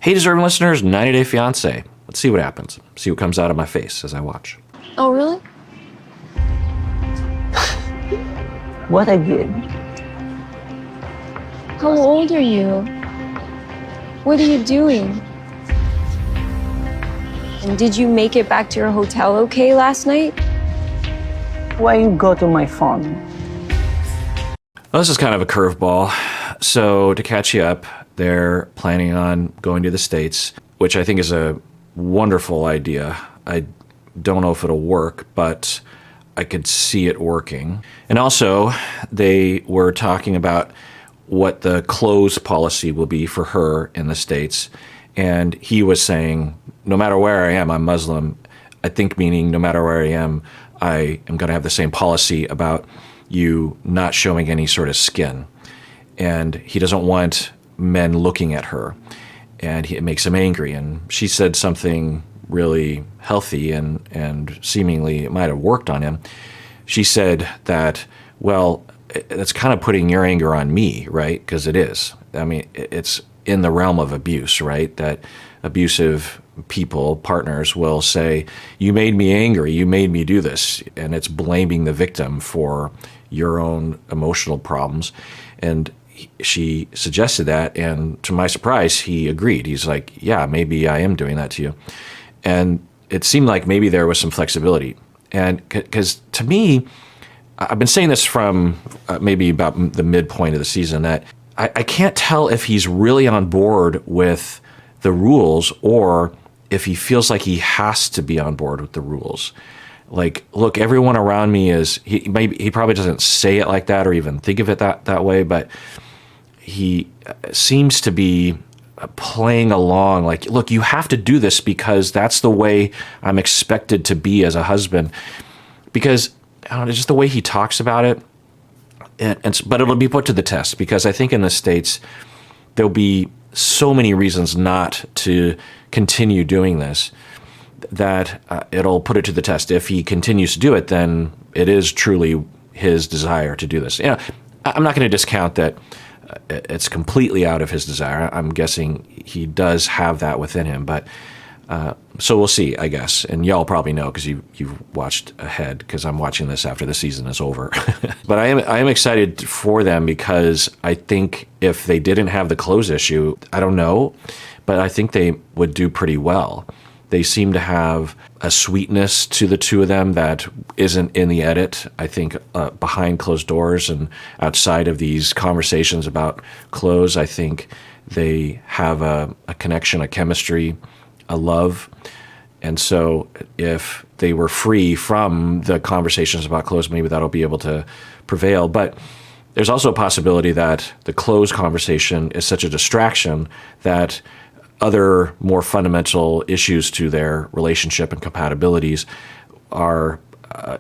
Hey, deserving listeners, 90 Day Fiancé. Let's see what happens. See what comes out of my face as I watch. Oh, really? What I did? How old are you? What are you doing? And did you make it back to your hotel okay last night? Why you go to my phone? Well, this is kind of a curveball. So to catch you up, they're planning on going to the States, which I think is a wonderful idea. I don't know if it'll work, but I could see it working. And also, they were talking about what the clothes policy will be for her in the States. And he was saying, no matter where I am, I'm Muslim. I think meaning no matter where I am going to have the same policy about you not showing any sort of skin. And he doesn't want men looking at her. And it makes him angry. And she said something really healthy and seemingly it might have worked on him. She said that, well, that's kind of putting your anger on me, right? Because it is. I mean, it's in the realm of abuse, right? That abusive people, partners, will say, you made me angry, you made me do this. And it's blaming the victim for your own emotional problems. And she suggested that, and to my surprise, he agreed. He's like, yeah, maybe I am doing that to you. And it seemed like maybe there was some flexibility. And because to me, I've been saying this from maybe about the midpoint of the season, that I can't tell if he's really on board with the rules or if he feels like he has to be on board with the rules. Like, look, everyone around me is, he probably doesn't say it like that or even think of it that way, but he seems to be playing along like, look, you have to do this because that's the way I'm expected to be as a husband. Because I don't know, just the way he talks about it, but it'll be put to the test, because I think in the States there'll be so many reasons not to continue doing this that it'll put it to the test. If he continues to do it, then it is truly his desire to do this. You know, I'm not going to discount that it's completely out of his desire. I'm guessing he does have that within him, but so we'll see, I guess. And y'all probably know because you've watched ahead, because I'm watching this after the season is over. But I am excited for them, because I think if they didn't have the clothes issue, I don't know, but I think they would do pretty well. They seem to have a sweetness to the two of them that isn't in the edit. I think behind closed doors and outside of these conversations about clothes, I think they have a connection, a chemistry, a love. And so if they were free from the conversations about clothes, maybe that'll be able to prevail. But there's also a possibility that the clothes conversation is such a distraction that other more fundamental issues to their relationship and compatibilities are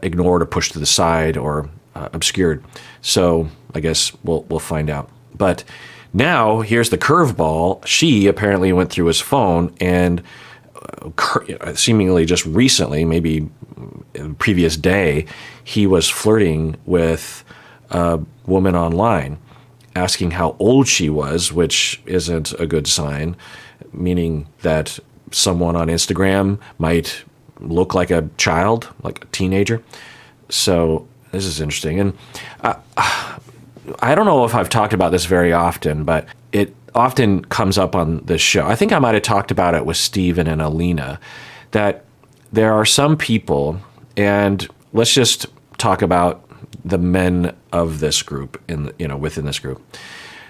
ignored or pushed to the side or obscured. So I guess we'll find out. But now here's the curveball. She apparently went through his phone and seemingly just recently, maybe the previous day, he was flirting with a woman online, asking how old she was, which isn't a good sign, meaning that someone on Instagram might look like a child, like a teenager. So this is interesting. And I don't know if I've talked about this very often, but it often comes up on this show. I think I might have talked about it with Steven and Alina, that there are some people, and let's just talk about the men of this group within this group.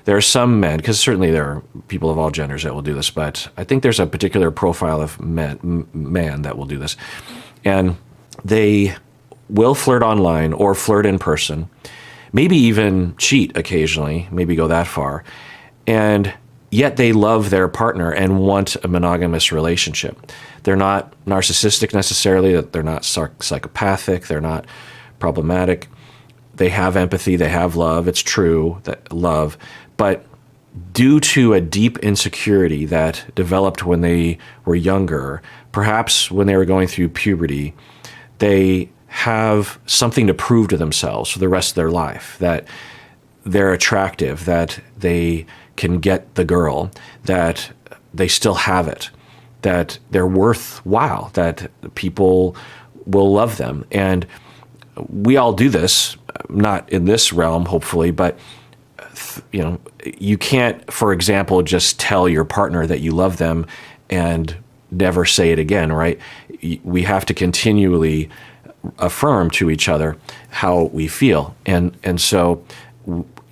There are some men, because certainly there are people of all genders that will do this, but I think there's a particular profile of man that will do this. And they will flirt online or flirt in person, maybe even cheat occasionally, maybe go that far. And yet they love their partner and want a monogamous relationship. They're not narcissistic necessarily, they're not psychopathic, they're not problematic. They have empathy, they have love, it's true, that love. But due to a deep insecurity that developed when they were younger, perhaps when they were going through puberty, they have something to prove to themselves for the rest of their life, that they're attractive, that they can get the girl, that they still have it, that they're worthwhile, that people will love them. And we all do this, not in this realm, hopefully, but you can't, for example, just tell your partner that you love them and never say it again, right? We have to continually affirm to each other how we feel. And so,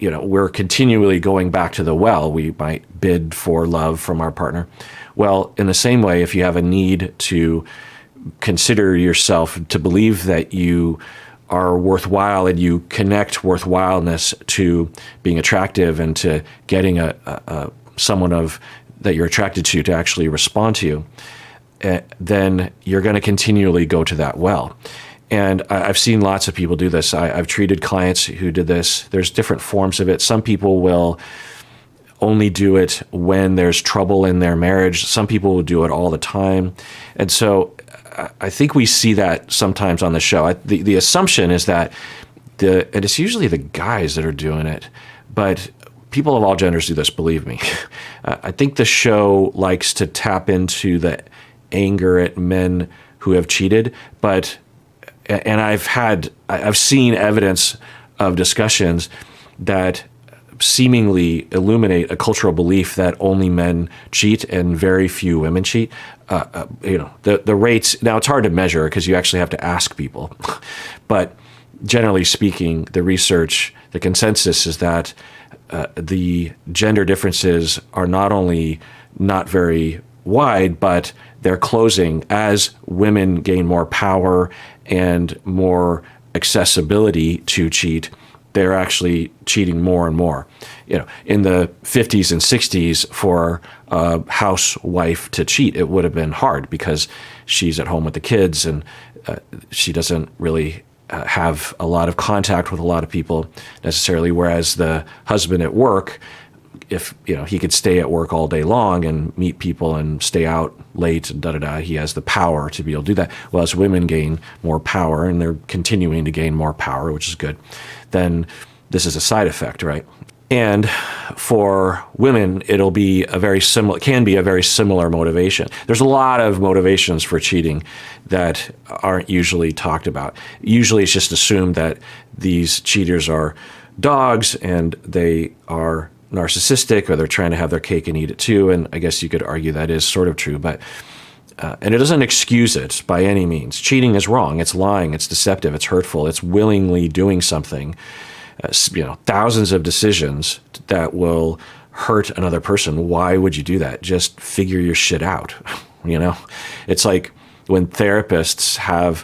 we're continually going back to the well. We might bid for love from our partner. Well, in the same way, if you have a need to consider yourself, to believe that you are worthwhile and you connect worthwhileness to being attractive and to getting someone that you're attracted to actually respond to you, then you're going to continually go to that well. And I've seen lots of people do this. I've treated clients who did this. There's different forms of it. Some people will only do it when there's trouble in their marriage. Some people will do it all the time. And so I think we see that sometimes on the show. The assumption is that and it's usually the guys that are doing it, but people of all genders do this, believe me. I think the show likes to tap into the anger at men who have cheated, and I've seen evidence of discussions that seemingly illuminate a cultural belief that only men cheat and very few women cheat. The rates, now it's hard to measure because you actually have to ask people, but generally speaking, the research, the consensus is that the gender differences are not only not very wide, but they're closing as women gain more power and more accessibility to cheat. They're actually cheating more and more. In the 50s and 60s, for a housewife to cheat, it would have been hard because she's at home with the kids and she doesn't really have a lot of contact with a lot of people necessarily. Whereas the husband at work, if he could stay at work all day long and meet people and stay out late and he has the power to be able to do that. Well, as women gain more power, and they're continuing to gain more power, which is good, then this is a side effect, right? And for women, can be a very similar motivation. There's a lot of motivations for cheating that aren't usually talked about. Usually it's just assumed that these cheaters are dogs and they are narcissistic, or they're trying to have their cake and eat it too. And I guess you could argue that is sort of true, but and it doesn't excuse it by any means. Cheating is wrong. It's lying. It's deceptive. It's hurtful. It's willingly doing something. Thousands of decisions that will hurt another person. Why would you do that? Just figure your shit out. It's like when therapists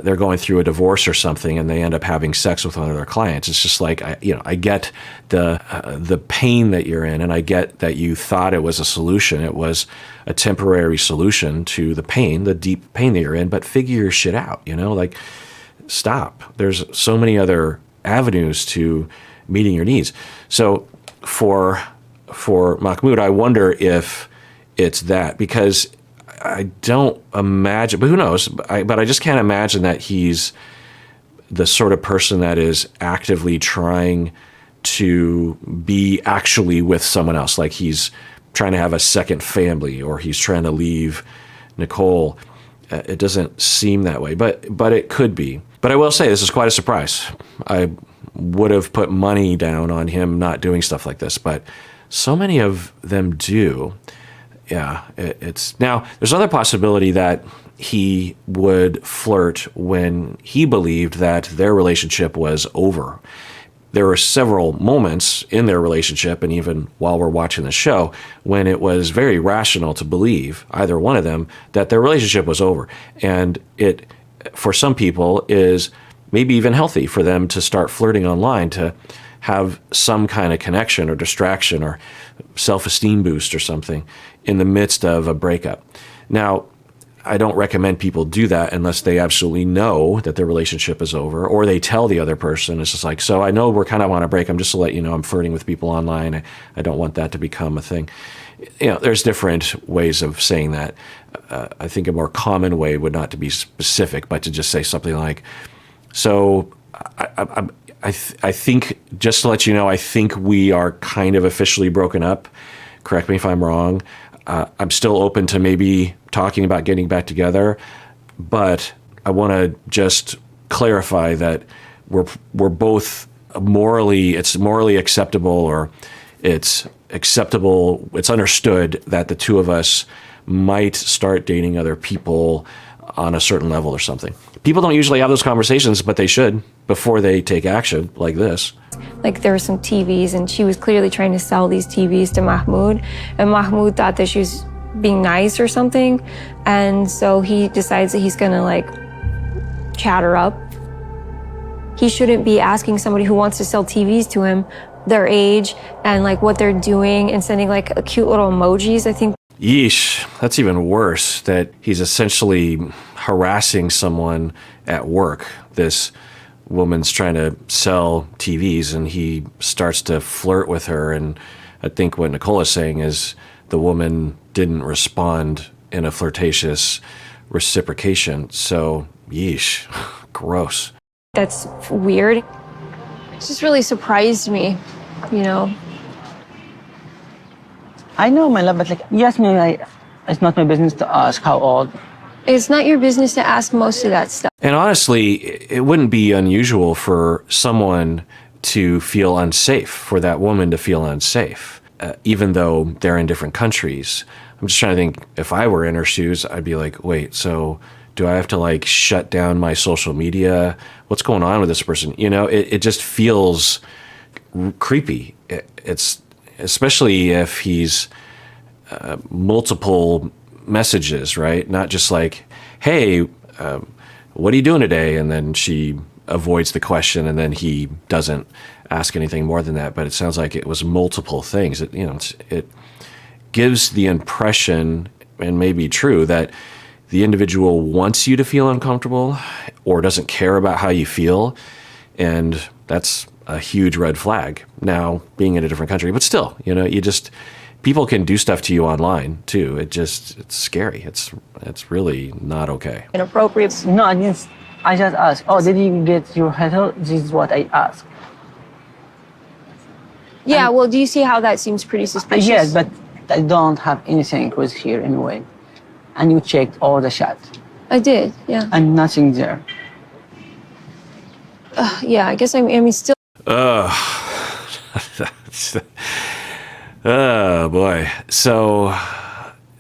they're going through a divorce or something and they end up having sex with one of their clients. It's just like, I get the pain that you're in, and I get that you thought it was a solution. It was a temporary solution to the pain, the deep pain that you're in, but figure your shit out, stop. There's so many other avenues to meeting your needs. So for Mahmood, I wonder if it's that, because I don't imagine, but who knows? But I just can't imagine that he's the sort of person that is actively trying to be actually with someone else. Like he's trying to have a second family, or he's trying to leave Nicole. It doesn't seem that way, but it could be. But I will say this is quite a surprise. I would have put money down on him not doing stuff like this, but so many of them do. Yeah, it's now there's another possibility that he would flirt when he believed that their relationship was over. There were several moments in their relationship, and even while we're watching the show, when it was very rational to believe, either one of them, that their relationship was over. And it, for some people, is maybe even healthy for them to start flirting online, to have some kind of connection or distraction or self-esteem boost or something in the midst of a breakup. Now, I don't recommend people do that unless they absolutely know that their relationship is over, or they tell the other person. It's just like, so I know we're kind of on a break. I'm just to let you know I'm flirting with people online. I don't want that to become a thing. There's different ways of saying that. I think a more common way would not to be specific, but to just say something like, so I think, just to let you know, I think we are kind of officially broken up. Correct me if I'm wrong. I'm still open to maybe talking about getting back together, but I want to just clarify that we're both it's morally acceptable, or it's acceptable, it's understood that the two of us might start dating other people on a certain level or something. People don't usually have those conversations, but they should before they take action like this. Like there were some TVs and she was clearly trying to sell these TVs to Mahmood, and Mahmood thought that she was being nice or something, and so he decides that he's gonna like chat her up. He shouldn't be asking somebody who wants to sell TVs to him their age and like what they're doing and sending like a cute little emojis. I think. Yeesh, that's even worse, that he's essentially harassing someone at work. This woman's trying to sell TVs and he starts to flirt with her. And I think what Nicole is saying is the woman didn't respond in a flirtatious reciprocation. So, yeesh, gross. That's weird. It just really surprised me, you know. I know, my love, but like, yes, it's not my business to ask how old. It's not your business to ask most of that stuff. And honestly, it wouldn't be unusual for someone to feel unsafe, for that woman to feel unsafe, even though they're in different countries. I'm just trying to think, if I were in her shoes, I'd be like, wait, so do I have to like shut down my social media? What's going on with this person? You know, it just feels creepy. It's especially if he's multiple messages, right? Not just like, hey, what are you doing today? And then she avoids the question and then he doesn't ask anything more than that. But it sounds like it was multiple things. It gives the impression, and may be true, that the individual wants you to feel uncomfortable or doesn't care about how you feel. And that's a huge red flag. Now, being in a different country, but still, you know, people can do stuff to you online too. It's scary. It's really not okay. Inappropriate. No, I just asked, oh, did you get your head? This is what I asked. Yeah, well, do you see how that seems pretty suspicious? Yes, but I don't have anything with here anyway. And you checked all the chat. I did, yeah. And nothing there. Yeah, I guess I mean, still. Oh, boy. So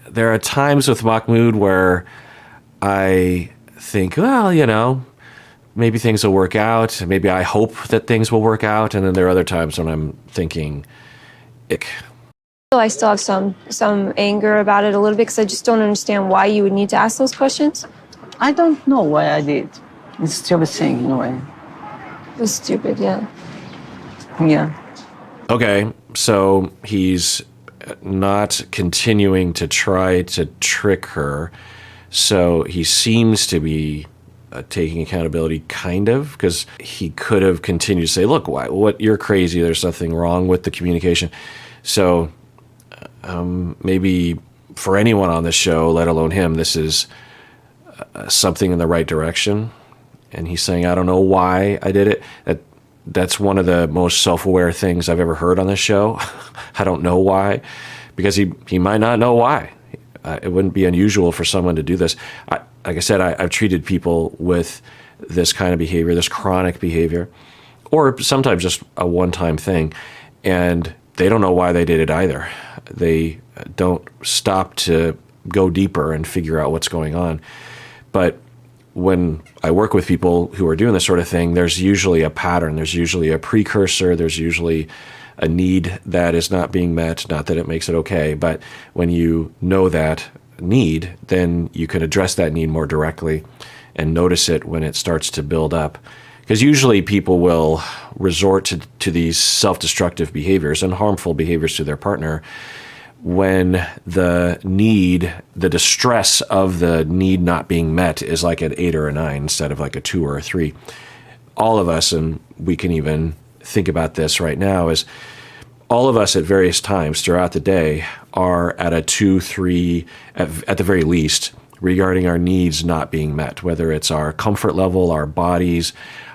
there are times with Mahmood where I think, well, you know, maybe things will work out. Maybe I hope that things will work out. And then there are other times when I'm thinking, ick. I still have some anger about it a little bit because I just don't understand why you would need to ask those questions. I don't know why I did. It's a stupid thing in a way. It was stupid, yeah. Yeah. Okay, so he's not continuing to try to trick her. So he seems to be taking accountability, kind of, because he could have continued to say, look, what, you're crazy. There's nothing wrong with the communication. So maybe for anyone on this show, let alone him, this is something in the right direction. And he's saying, I don't know why I did it. That's one of the most self-aware things I've ever heard on this show. I don't know why, because he might not know why. It wouldn't be unusual for someone to do this. Like I said, I've treated people with this kind of behavior, this chronic behavior, or sometimes just a one-time thing, and they don't know why they did it either. They don't stop to go deeper and figure out what's going on. But when I work with people who are doing this sort of thing, there's usually a pattern. There's usually a precursor. There's usually a need that is not being met. Not that it makes it okay, but when you know that need, then you can address that need more directly and notice it when it starts to build up. Because usually people will resort to these self-destructive behaviors and harmful behaviors to their partner when the need, the distress of the need not being met is like an 8 or a 9 instead of like a 2 or a 3. All of us, and we can even think about this right now, is all of us at various times throughout the day are at a 2, 3, at the very least, regarding our needs not being met, whether it's our comfort level, our bodies,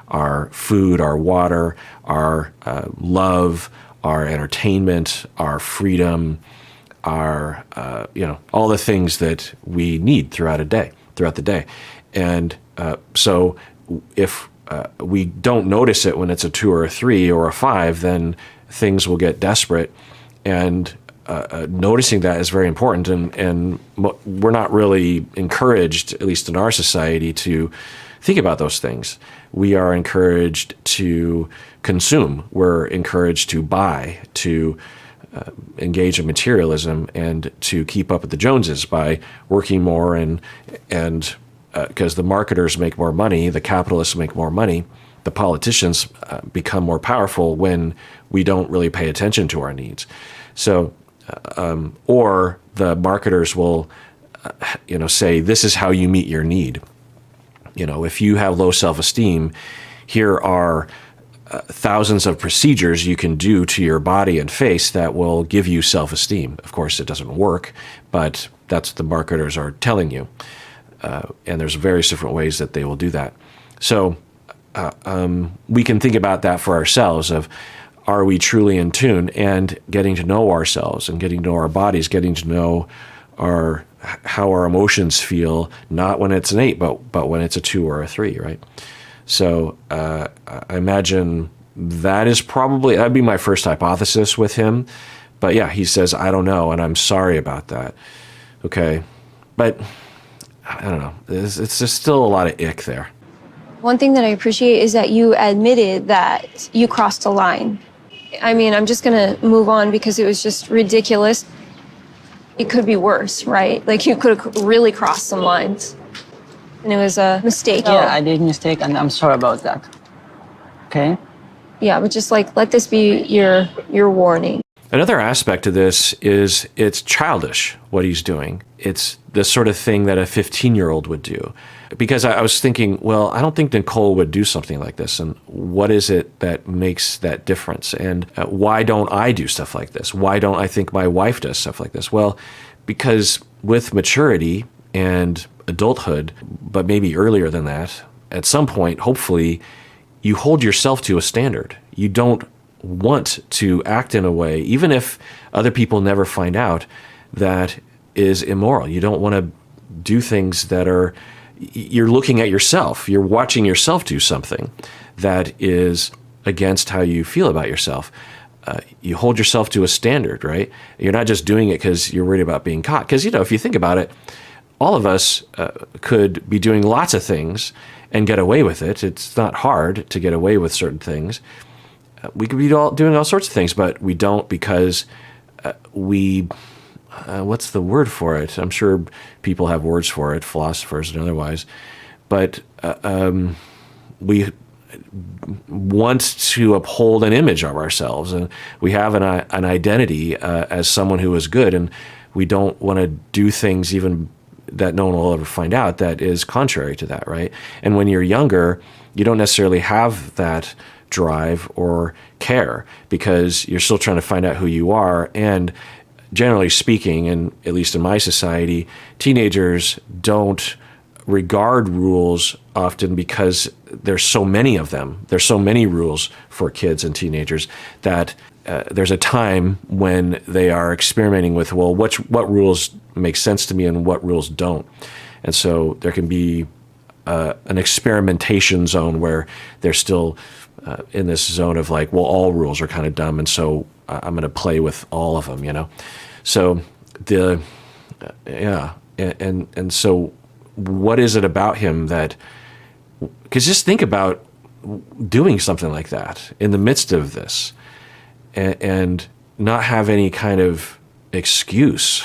our food, our water, our love, our entertainment, our freedom, our, all the things that we need throughout the day. And so if we don't notice it when it's a 2 or a 3 or a 5, then things will get desperate. And noticing that is very important. And we're not really encouraged, at least in our society, to think about those things. We are encouraged to consume. We're encouraged to buy, to engage in materialism, and to keep up with the Joneses by working more and because the marketers make more money, the capitalists make more money, the politicians become more powerful when we don't really pay attention to our needs. So, or the marketers will, say, this is how you meet your need. If you have low self-esteem, here are thousands of procedures you can do to your body and face that will give you self-esteem. Of course, it doesn't work, but that's what the marketers are telling you. And there's various different ways that they will do that. So we can think about that for ourselves of, are we truly in tune, and getting to know ourselves and getting to know our bodies, getting to know how our emotions feel, not when it's an 8, but when it's a 2 or a 3, right? So I imagine that'd be my first hypothesis with him. But yeah, he says, I don't know, and I'm sorry about that. Okay. But I don't know. It's just still a lot of ick there. One thing that I appreciate is that you admitted that you crossed a line. I mean, I'm just going to move on because it was just ridiculous. It could be worse, right? Like, you could have really crossed some lines. And it was a mistake. Yeah, I did a mistake, and I'm sorry about that. Okay? Yeah, but just let this be your warning. Another aspect of this is it's childish what he's doing. It's the sort of thing that a 15-year-old would do. Because I was thinking, well, I don't think Nicole would do something like this. And what is it that makes that difference? And why don't I do stuff like this? Why don't I think my wife does stuff like this? Well, because with maturity and adulthood, but maybe earlier than that, at some point, hopefully, you hold yourself to a standard. You don't want to act in a way, even if other people never find out, that is immoral. You don't want to do things that you're looking at yourself. You're watching yourself do something that is against how you feel about yourself. You hold yourself to a standard, right? You're not just doing it because you're worried about being caught. Because, if you think about it, all of us could be doing lots of things and get away with it. It's not hard to get away with certain things. We could be doing all sorts of things, but we don't because what's the word for it? I'm sure people have words for it, philosophers and otherwise. But we want to uphold an image of ourselves, and we have an identity as someone who is good, and we don't want to do things even that no one will ever find out that is contrary to that, right? And when you're younger, you don't necessarily have that drive or care because you're still trying to find out who you are. And generally speaking, and at least in my society, teenagers don't regard rules often because there's so many of them. There's so many rules for kids and teenagers that there's a time when they are experimenting with, well, what rules make sense to me and what rules don't. And so there can be an experimentation zone where they're still in this zone of like, well, all rules are kind of dumb, and so I'm going to play with all of them, So and so what is it about him that, because just think about doing something like that in the midst of this and not have any kind of excuse.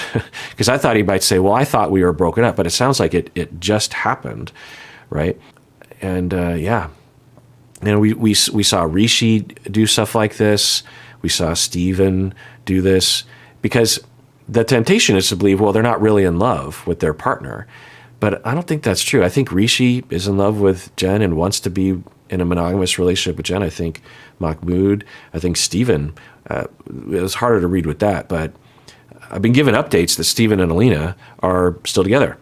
Because I thought he might say, well, I thought we were broken up, but it sounds like it just happened, right? And we saw Rishi do stuff like this. We saw Steven do this, because the temptation is to believe, well, they're not really in love with their partner. But I don't think that's true. I think Rishi is in love with Jen and wants to be in a monogamous relationship with Jen. I think Mahmood, I think Steven, it was harder to read with that, but I've been given updates that Steven and Alina are still together,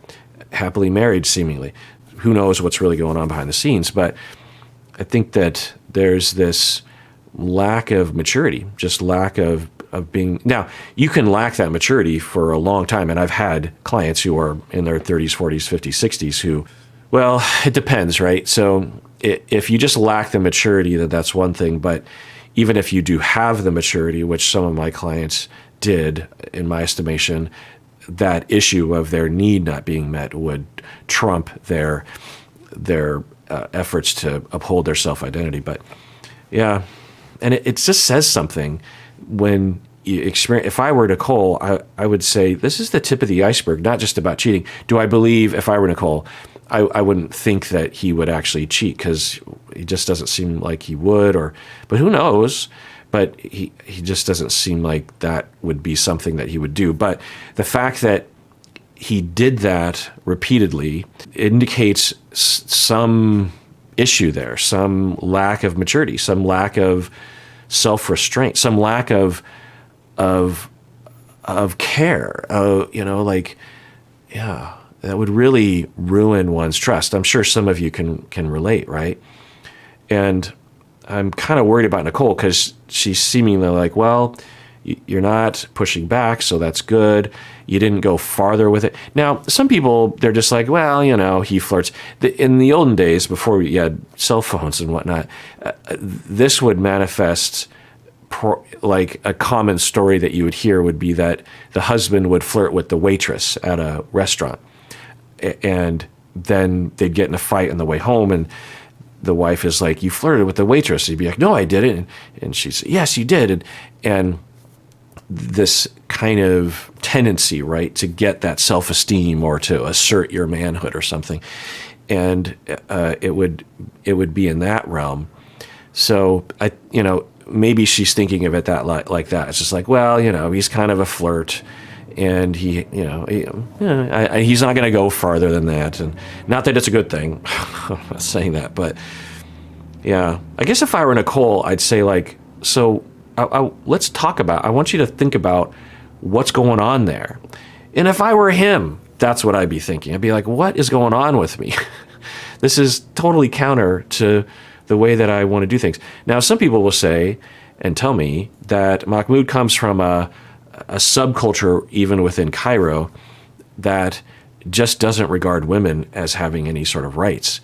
happily married seemingly. Who knows what's really going on behind the scenes, but I think that there's this lack of maturity, just lack of of being. Now, you can lack that maturity for a long time. And I've had clients who are in their 30s, 40s, 50s, 60s who, well, it depends, right? So if you just lack the maturity, that's one thing. But even if you do have the maturity, which some of my clients did, in my estimation, that issue of their need not being met would trump their efforts to uphold their self-identity. But yeah, and it just says something when you experience. If I were Nicole, I would say this is the tip of the iceberg, not just about cheating. Do I believe if I were Nicole, I wouldn't think that he would actually cheat, because he just doesn't seem like he would, but who knows? But he just doesn't seem like that would be something that he would do. But the fact that he did that repeatedly indicates some issue there, some lack of maturity, some lack of self-restraint, some lack of care. That would really ruin one's trust. I'm sure some of you can relate, right? And I'm kind of worried about Nicole, because she's seemingly like, well, you're not pushing back, so that's good. You didn't go farther with it. Now, some people, they're just like, well, he flirts. In the olden days, before you had cell phones and whatnot, this would manifest like a common story that you would hear would be that the husband would flirt with the waitress at a restaurant, and then they'd get in a fight on the way home, and the wife is like, you flirted with the waitress. He'd be like, no, I didn't. And she'd say, yes, you did. And this kind of tendency, right, to get that self-esteem or to assert your manhood or something. And it would be in that realm. So maybe she's thinking of it like that. It's just like, well, he's kind of a flirt, and he's not going to go farther than that. And not that it's a good thing. I'm not saying that, but yeah, I guess if I were Nicole, I'd say like, so let's talk about, I want you to think about what's going on there. And if I were him, that's what I'd be thinking. I'd be like, what is going on with me? This is totally counter to the way that I want to do things. Now, some people will say and tell me that Mahmood comes from a subculture, even within Cairo, that just doesn't regard women as having any sort of rights,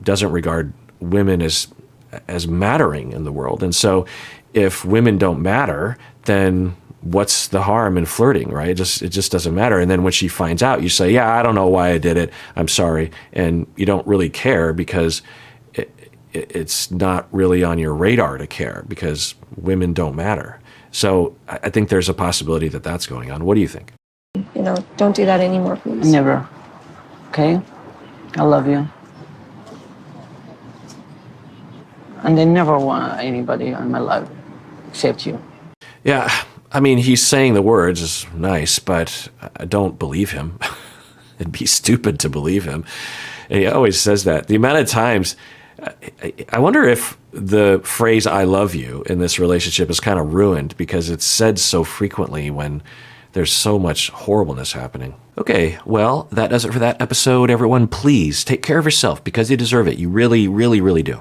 doesn't regard women as mattering in the world. And so if women don't matter, then what's the harm in flirting, right? It just doesn't matter. And then when she finds out, you say, yeah, I don't know why I did it. I'm sorry. And you don't really care, because it's not really on your radar to care, because women don't matter. So I think there's a possibility that that's going on. What do you think? Don't do that anymore, please. Never. Okay? I love you. And I never want anybody in my life except you. Yeah, I mean, he's saying the words is nice, but I don't believe him. It'd be stupid to believe him. And he always says that. The amount of times, I wonder if the phrase "I love you" in this relationship is kind of ruined, because it's said so frequently when there's so much horribleness happening. Okay, well, that does it for that episode, everyone. Please take care of yourself, because you deserve it. You really, really, really do.